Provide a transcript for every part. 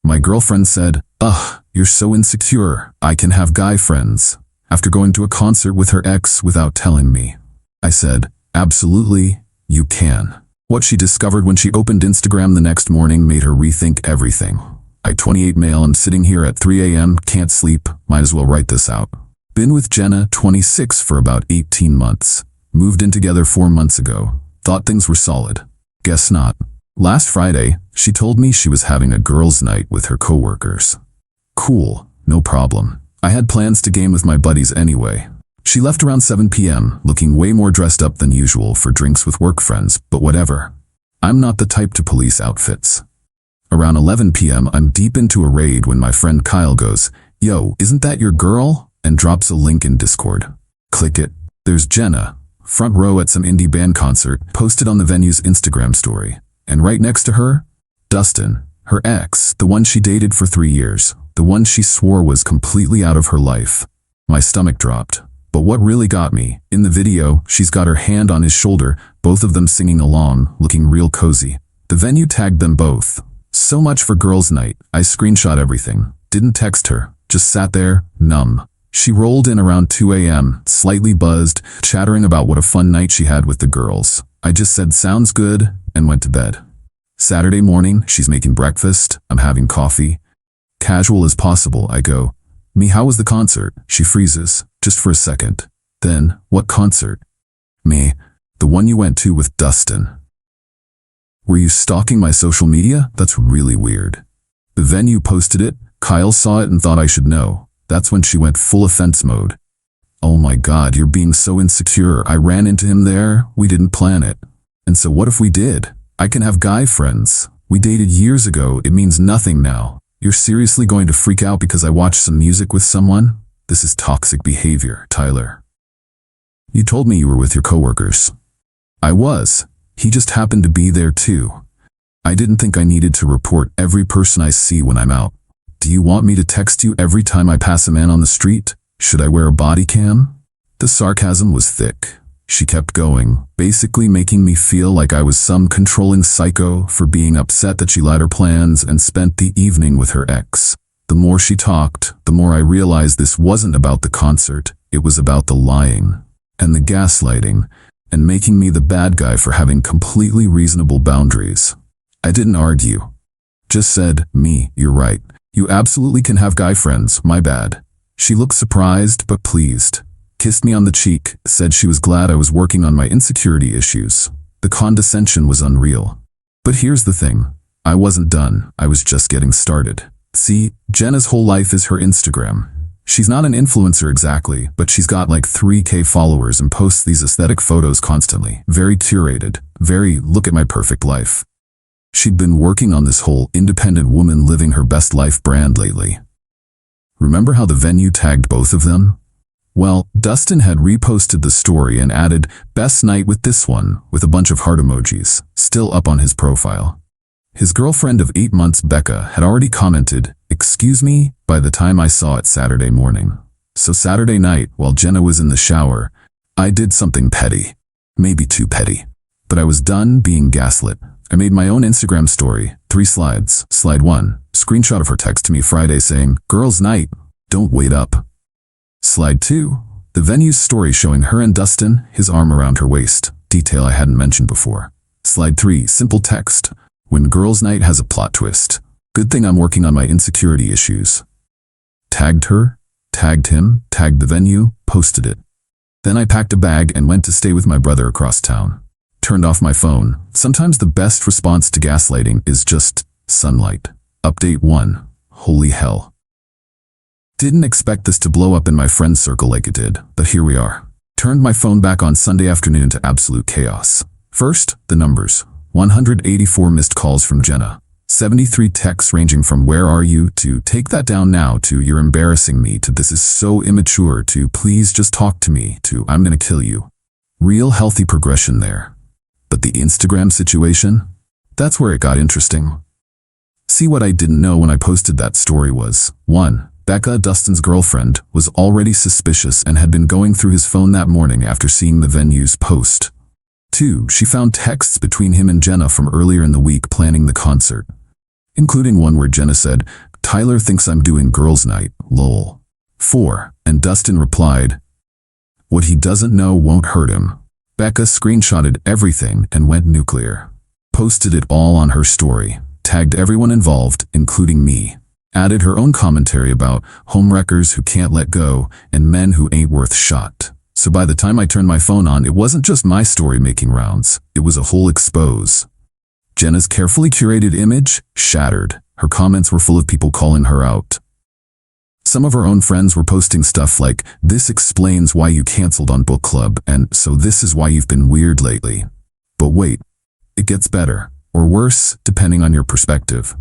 My girlfriend said, "Ugh, you're so insecure. I can have guy friends," after going to a concert with her ex without telling me. I said, "Absolutely, you can." What she discovered when she opened Instagram the next morning made her rethink everything. I, 28 male, am sitting here at 3 a.m., can't sleep, might as well write this out. Been with Jenna, 26, for about 18 months. Moved in together 4 months ago. Thought things were solid. Guess not. Last Friday, she told me she was having a girls' night with her coworkers. Cool, no problem. I had plans to game with my buddies anyway. She left around 7 p.m., looking way more dressed up than usual for drinks with work friends, but whatever. I'm not the type to police outfits. Around 11 p.m., I'm deep into a raid when my friend Kyle goes, "Yo, isn't that your girl?" and drops a link in Discord. Click it. There's Jenna, front row at some indie band concert, posted on the venue's Instagram story. And right next to her, Dustin, her ex, the one she dated for 3 years, the one she swore was completely out of her life. My stomach dropped. But what really got me, in the video, she's got her hand on his shoulder, both of them singing along, looking real cozy. The venue tagged them both. So much for girls' night. I screenshot everything. Didn't text her. Just sat there, numb. She rolled in around 2 a.m., slightly buzzed, chattering about what a fun night she had with the girls. I just said, "Sounds good," and went to bed. Saturday morning, she's making breakfast. I'm having coffee. Casual as possible, I go, "Me, how was the concert?" She freezes, just for a second. Then, "What concert?" Me, "The one you went to with Dustin." "Were you stalking my social media? That's really weird." The venue posted it. Kyle saw it and thought I should know. That's when she went full offense mode. "Oh my God, you're being so insecure. I ran into him there. We didn't plan it." And so what if we did? I can have guy friends. We dated years ago. It means nothing now. You're seriously going to freak out because I watched some music with someone? This is toxic behavior, Tyler. "You told me you were with your coworkers." "I was. He just happened to be there too. I didn't think I needed to report every person I see when I'm out. Do you want me to text you every time I pass a man on the street? Should I wear a body cam?" The sarcasm was thick. She kept going, basically making me feel like I was some controlling psycho for being upset that she lied her plans and spent the evening with her ex. The more she talked, the more I realized this wasn't about the concert. It was about the lying and the gaslighting and making me the bad guy for having completely reasonable boundaries. I didn't argue. Just said, "Me, you're right. You absolutely can have guy friends, my bad." She looked surprised but pleased. Kissed me on the cheek, said she was glad I was working on my insecurity issues. The condescension was unreal. But here's the thing. I wasn't done. I was just getting started. See, Jenna's whole life is her Instagram. She's not an influencer exactly, but she's got like 3K followers and posts these aesthetic photos constantly. Very curated. Very, look at my perfect life. She'd been working on this whole independent woman living her best life brand lately. Remember how the venue tagged both of them? Well, Dustin had reposted the story and added, "Best night with this one," with a bunch of heart emojis, still up on his profile. His girlfriend of 8 months, Becca, had already commented, "Excuse me," by the time I saw it Saturday morning. So Saturday night, while Jenna was in the shower, I did something petty. Maybe too petty. But I was done being gaslit. I made my own Instagram story, 3 slides. Slide 1, screenshot of her text to me Friday saying, "Girls' night, don't wait up." Slide 2, the venue's story showing her and Dustin, his arm around her waist, detail I hadn't mentioned before. Slide 3, simple text, "When girls' night has a plot twist. Good thing I'm working on my insecurity issues." Tagged her, tagged him, tagged the venue, posted it. Then I packed a bag and went to stay with my brother across town. Turned off my phone. Sometimes the best response to gaslighting is just sunlight. Update 1. Holy hell. Didn't expect this to blow up in my friend circle like it did, but here we are. Turned my phone back on Sunday afternoon to absolute chaos. First, the numbers. 184 missed calls from Jenna. 73 texts ranging from "Where are you?" to "Take that down now" to "You're embarrassing me" to "This is so immature" to "Please just talk to me" to "I'm gonna kill you." Real healthy progression there. But the Instagram situation? That's where it got interesting. See, what I didn't know when I posted that story was, 1. Becca, Dustin's girlfriend, was already suspicious and had been going through his phone that morning after seeing the venue's post. 2. She found texts between him and Jenna from earlier in the week planning the concert. including one where Jenna said, "Tyler thinks I'm doing girls' night, lol." 4. And Dustin replied, "What he doesn't know won't hurt him." Becca screenshotted everything and went nuclear. Posted it all on her story, tagged everyone involved, including me. Added her own commentary about homewreckers who can't let go and men who ain't worth shot. So by the time I turned my phone on, it wasn't just my story making rounds, it was a whole expose. Jenna's carefully curated image shattered. Her comments were full of people calling her out. Some of her own friends were posting stuff like, "This explains why you canceled on book club, and so this is why you've been weird lately." But wait, it gets better, or worse, depending on your perspective.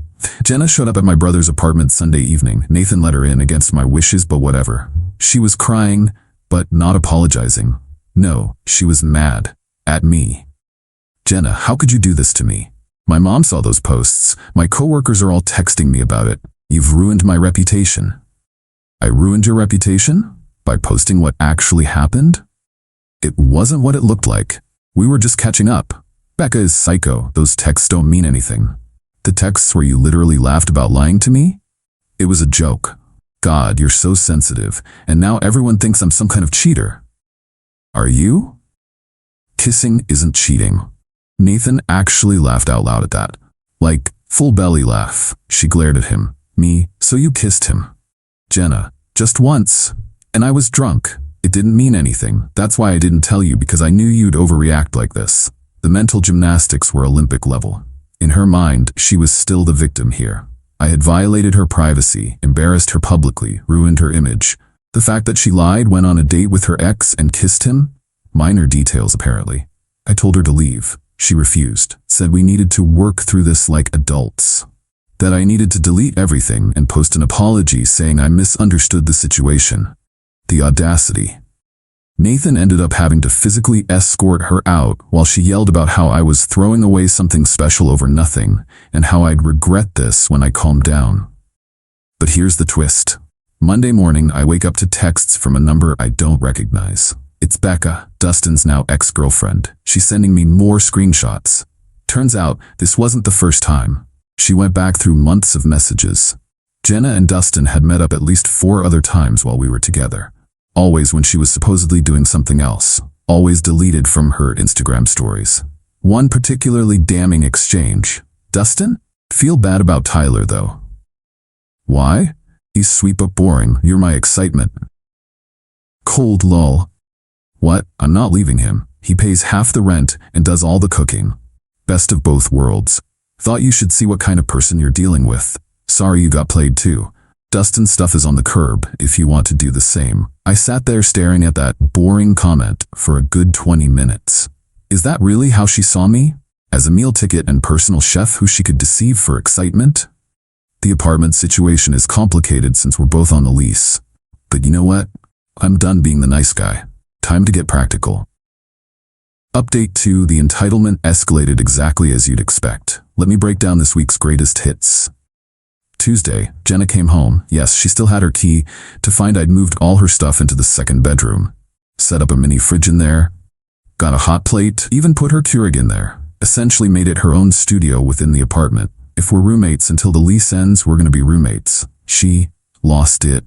Jenna showed up at my brother's apartment Sunday evening. Nathan let her in against my wishes, but whatever. She was crying, but not apologizing. No, she was mad. At me. "Jenna, how could you do this to me? My mom saw those posts. My coworkers are all texting me about it. You've ruined my reputation." I ruined your reputation? By posting what actually happened? It wasn't what it looked like. We were just catching up. Becca is psycho. Those texts don't mean anything. The texts where you literally laughed about lying to me? It was a joke. God, you're so sensitive, and now everyone thinks I'm some kind of cheater. Are you? Kissing isn't cheating. Nathan actually laughed out loud at that. Like, full belly laugh. She glared at him. Me, so you kissed him. Jenna, just once. And I was drunk. It didn't mean anything. That's why I didn't tell you, because I knew you'd overreact like this. The mental gymnastics were Olympic level. In her mind, she was still the victim here. I had violated her privacy, embarrassed her publicly, ruined her image. The fact that she lied, went on a date with her ex and kissed him? Minor details, apparently. I told her to leave. She refused, said we needed to work through this like adults. That I needed to delete everything and post an apology saying I misunderstood the situation. The audacity. Nathan ended up having to physically escort her out while she yelled about how I was throwing away something special over nothing and how I'd regret this when I calmed down. But here's the twist. Monday morning, I wake up to texts from a number I don't recognize. It's Becca, Dustin's now ex-girlfriend. She's sending me more screenshots. Turns out, this wasn't the first time. She went back through months of messages. Jenna and Dustin had met up at least 4 other times while we were together. Always when she was supposedly doing something else. Always deleted from her Instagram stories. One particularly damning exchange. "Dustin? Feel bad about Tyler, though." "Why? He's sweet but boring. You're my excitement." Cold lol. "What? I'm not leaving him. He pays half the rent and does all the cooking. Best of both worlds. Thought you should see what kind of person you're dealing with. Sorry you got played too. Dustin's stuff is on the curb if you want to do the same." I sat there staring at that boring comment for a good 20 minutes. Is that really how she saw me? As a meal ticket and personal chef who she could deceive for excitement? The apartment situation is complicated since we're both on the lease. But you know what? I'm done being the nice guy. Time to get practical. Update 2. The entitlement escalated exactly as you'd expect. Let me break down this week's greatest hits. Tuesday, Jenna came home. Yes, she still had her key, to find I'd moved all her stuff into the second bedroom. Set up a mini fridge in there. Got a hot plate, even put her Keurig in there. Essentially made it her own studio within the apartment. If we're roommates until the lease ends, we're gonna be roommates. She lost it.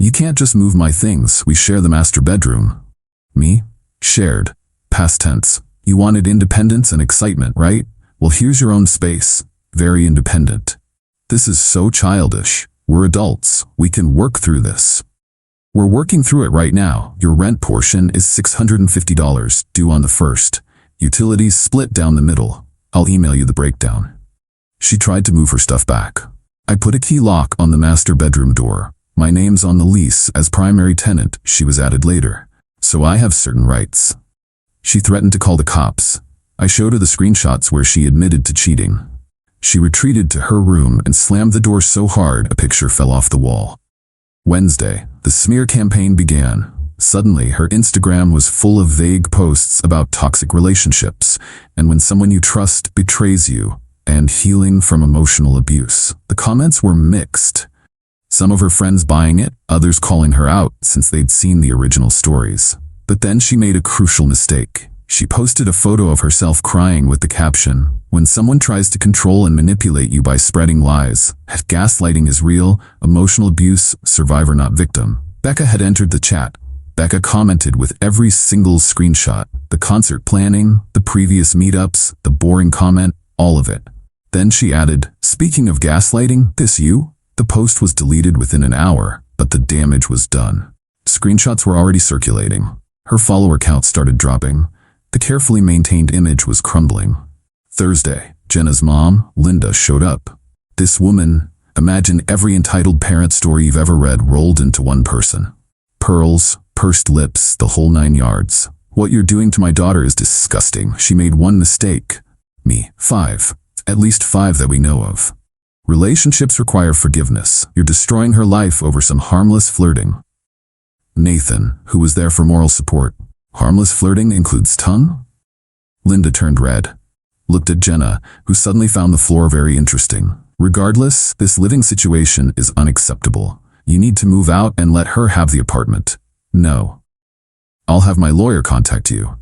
"You can't just move my things, we share the master bedroom." Me? Shared. Past tense. You wanted independence and excitement, right? Well, here's your own space. Very independent. This is so childish. We're adults. We can work through this. We're working through it right now. Your rent portion is $650, due on the 1st. Utilities split down the middle. I'll email you the breakdown. She tried to move her stuff back. I put a key lock on the master bedroom door. My name's on the lease as primary tenant. She was added later. So I have certain rights. She threatened to call the cops. I showed her the screenshots where she admitted to cheating. She retreated to her room and slammed the door so hard a picture fell off the wall. Wednesday, the smear campaign began. Suddenly, her Instagram was full of vague posts about toxic relationships and when someone you trust betrays you, and healing from emotional abuse. The comments were mixed. Some of her friends buying it, others calling her out since they'd seen the original stories. But then she made a crucial mistake. She posted a photo of herself crying with the caption, When someone tries to control and manipulate you by spreading lies, gaslighting is real, emotional abuse, survivor not victim. Becca had entered the chat. Becca commented with every single screenshot, the concert planning, the previous meetups, the boring comment, all of it. Then she added, "Speaking of gaslighting, this you?" The post was deleted within an hour, but the damage was done. Screenshots were already circulating. Her follower count started dropping. The carefully maintained image was crumbling. Thursday, Jenna's mom, Linda, showed up. This woman, imagine every entitled parent story you've ever read rolled into one person. Pearls, pursed lips, the whole 9 yards. "What you're doing to my daughter is disgusting. She made one mistake." Me, 5. At least 5 that we know of. "Relationships require forgiveness. You're destroying her life over some harmless flirting." Nathan, who was there for moral support. "Harmless flirting includes tongue?" Linda turned red. Looked at Jenna, who suddenly found the floor very interesting. "Regardless, this living situation is unacceptable. You need to move out and let her have the apartment." "No. I'll have my lawyer contact you."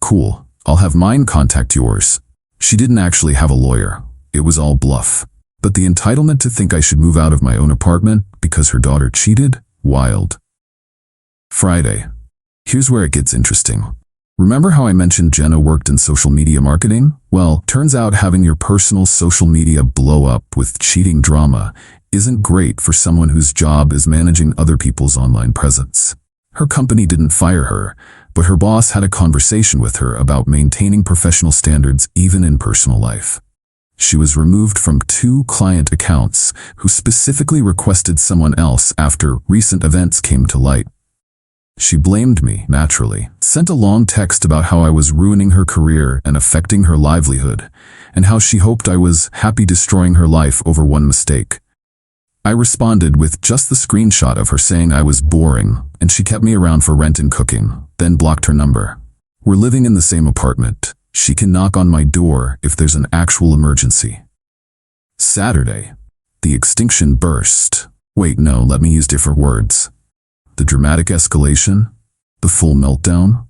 "Cool. I'll have mine contact yours." She didn't actually have a lawyer. It was all bluff. But the entitlement to think I should move out of my own apartment because her daughter cheated? Wild. Friday. Here's where it gets interesting. Remember how I mentioned Jenna worked in social media marketing? Well, turns out having your personal social media blow up with cheating drama isn't great for someone whose job is managing other people's online presence. Her company didn't fire her, but her boss had a conversation with her about maintaining professional standards even in personal life. She was removed from 2 client accounts who specifically requested someone else after recent events came to light. She blamed me, naturally, sent a long text about how I was ruining her career and affecting her livelihood, and how she hoped I was happy destroying her life over one mistake. I responded with just the screenshot of her saying I was boring, and she kept me around for rent and cooking, then blocked her number. We're living in the same apartment. She can knock on my door if there's an actual emergency. Saturday. The extinction burst. Wait, no, let me use different words. The dramatic escalation? The full meltdown?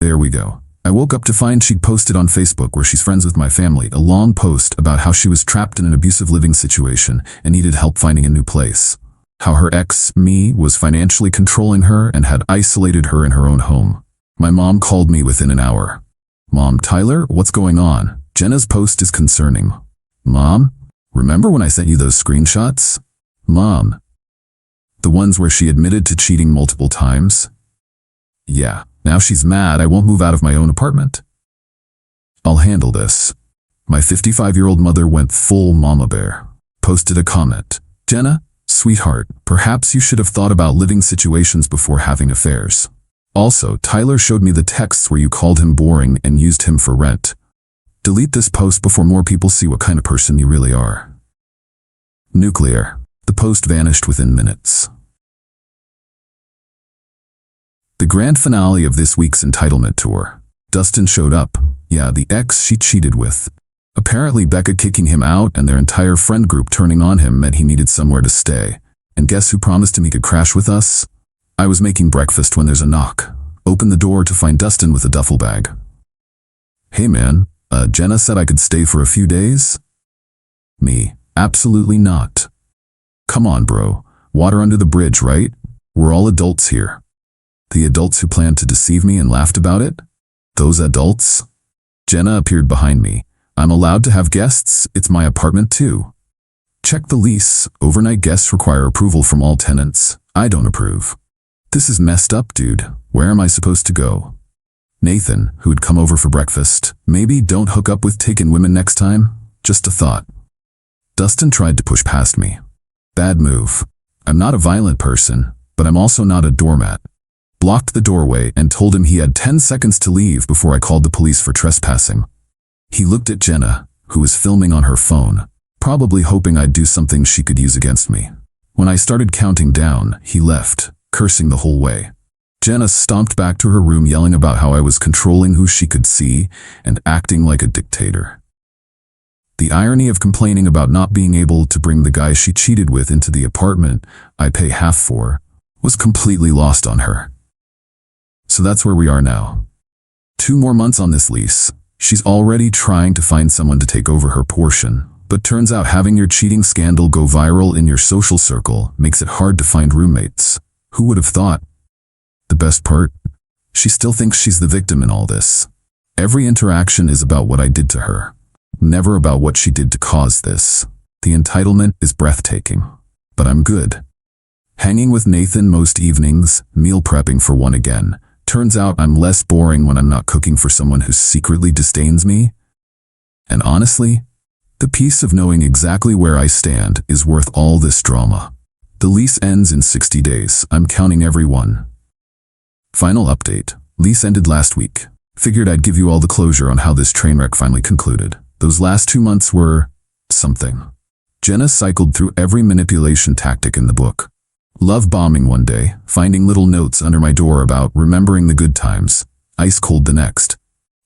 There we go. I woke up to find she'd posted on Facebook, where she's friends with my family, a long post about how she was trapped in an abusive living situation and needed help finding a new place. How her ex, me, was financially controlling her and had isolated her in her own home. My mom called me within an hour. "Mom, Tyler, what's going on? Jenna's post is concerning." "Mom? Remember when I sent you those screenshots?" "Mom. The ones where she admitted to cheating multiple times?" "Yeah. Now she's mad I won't move out of my own apartment." "I'll handle this." My 55-year-old mother went full mama bear. Posted a comment. "Jenna, sweetheart, perhaps you should have thought about living situations before having affairs. Also, Tyler showed me the texts where you called him boring and used him for rent. Delete this post before more people see what kind of person you really are." Nuclear. The post vanished within minutes. The grand finale of this week's entitlement tour. Dustin showed up. Yeah, the ex she cheated with. Apparently Becca kicking him out and their entire friend group turning on him meant he needed somewhere to stay. And guess who promised him he could crash with us? I was making breakfast when there's a knock. Open the door to find Dustin with a duffel bag. "Hey man, Jenna said I could stay for a few days?" Me, absolutely not. "Come on bro, water under the bridge, right? We're all adults here." The adults who planned to deceive me and laughed about it? Those adults? Jenna appeared behind me. "I'm allowed to have guests, it's my apartment too." "Check the lease, overnight guests require approval from all tenants. I don't approve." "This is messed up, dude. Where am I supposed to go?" Nathan, who had come over for breakfast, "Maybe don't hook up with taken women next time? Just a thought." Dustin tried to push past me. Bad move. I'm not a violent person, but I'm also not a doormat. Blocked the doorway and told him he had 10 seconds to leave before I called the police for trespassing. He looked at Jenna, who was filming on her phone, probably hoping I'd do something she could use against me. When I started counting down, he left, cursing the whole way. Jenna stomped back to her room yelling about how I was controlling who she could see and acting like a dictator. The irony of complaining about not being able to bring the guy she cheated with into the apartment I pay half for was completely lost on her. So that's where we are now. 2 more months on this lease, She's already trying to find someone to take over her portion. But turns out having your cheating scandal go viral in your social circle makes it hard to find roommates. Who would have thought? The best part? She still thinks she's the victim in all this. Every interaction is about what I did to her, never about what she did to cause this. The entitlement is breathtaking. But I'm good. Hanging with Nathan most evenings, meal prepping for one again. Turns out I'm less boring when I'm not cooking for someone who secretly disdains me. And honestly, the peace of knowing exactly where I stand is worth all this drama. The lease ends in 60 days. I'm counting every one. Final update. Lease ended last week. Figured I'd give you all the closure on how this train wreck finally concluded. Those last 2 months were something. Jenna cycled through every manipulation tactic in the book. Love bombing one day, finding little notes under my door about remembering the good times. Ice cold the next.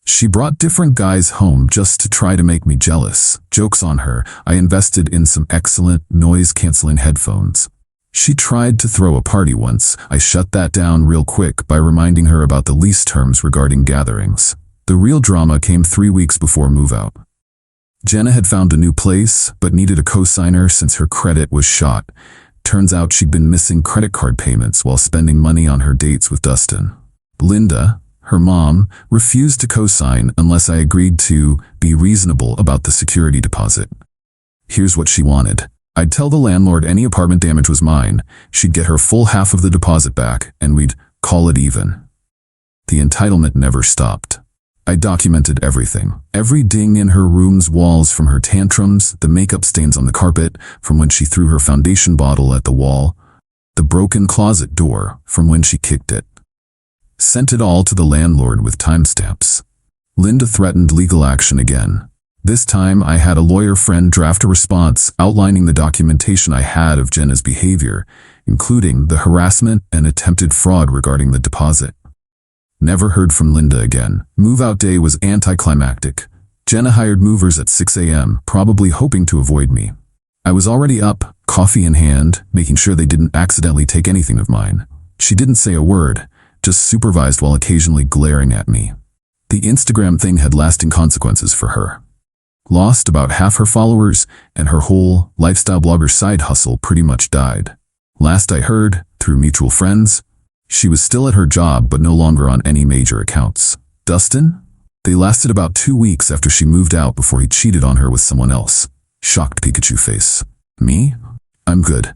She brought different guys home just to try to make me jealous. Joke's on her, I invested in some excellent noise-canceling headphones. She tried to throw a party once. I shut that down real quick by reminding her about the lease terms regarding gatherings. The real drama came 3 weeks before move-out. Jenna had found a new place, but needed a co-signer since her credit was shot. Turns out she'd been missing credit card payments while spending money on her dates with Dustin. Linda, her mom, refused to co-sign unless I agreed to be reasonable about the security deposit. Here's what she wanted. I'd tell the landlord any apartment damage was mine, she'd get her full half of the deposit back, and we'd call it even. The entitlement never stopped. I documented everything. Every ding in her room's walls, from her tantrums, the makeup stains on the carpet, from when she threw her foundation bottle at the wall, the broken closet door, from when she kicked it. Sent it all to the landlord with timestamps. Linda threatened legal action again. This time I had a lawyer friend draft a response outlining the documentation I had of Jenna's behavior, including the harassment and attempted fraud regarding the deposit. Never heard from Linda again. Move-out day was anticlimactic. Jenna hired movers at 6 a.m., probably hoping to avoid me. I was already up, coffee in hand, making sure they didn't accidentally take anything of mine. She didn't say a word, just supervised while occasionally glaring at me. The Instagram thing had lasting consequences for her. Lost about half her followers, and her whole lifestyle blogger side hustle pretty much died. Last I heard, through mutual friends, she was still at her job but no longer on any major accounts. Dustin? They lasted about 2 weeks after she moved out before he cheated on her with someone else. Shocked Pikachu face. Me? I'm good.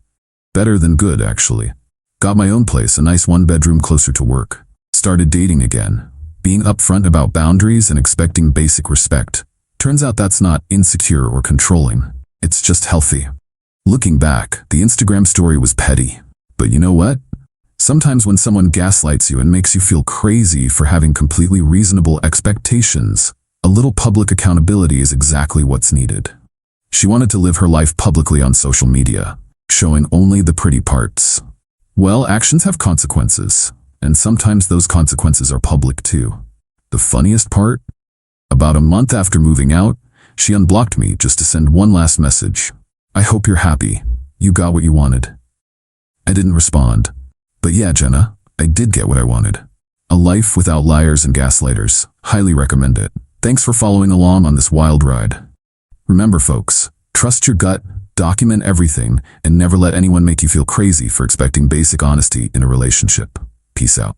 Better than good, actually. Got my own place, a nice 1-bedroom closer to work. Started dating again. Being upfront about boundaries and expecting basic respect. Turns out that's not insecure or controlling. It's just healthy. Looking back, the Instagram story was petty. But you know what? Sometimes when someone gaslights you and makes you feel crazy for having completely reasonable expectations, a little public accountability is exactly what's needed. She wanted to live her life publicly on social media, showing only the pretty parts. Well, actions have consequences, and sometimes those consequences are public too. The funniest part? About a month after moving out, she unblocked me just to send one last message. I hope you're happy. You got what you wanted. I didn't respond. But yeah, Jenna, I did get what I wanted. A life without liars and gaslighters. Highly recommend it. Thanks for following along on this wild ride. Remember folks, trust your gut, document everything, and never let anyone make you feel crazy for expecting basic honesty in a relationship. Peace out.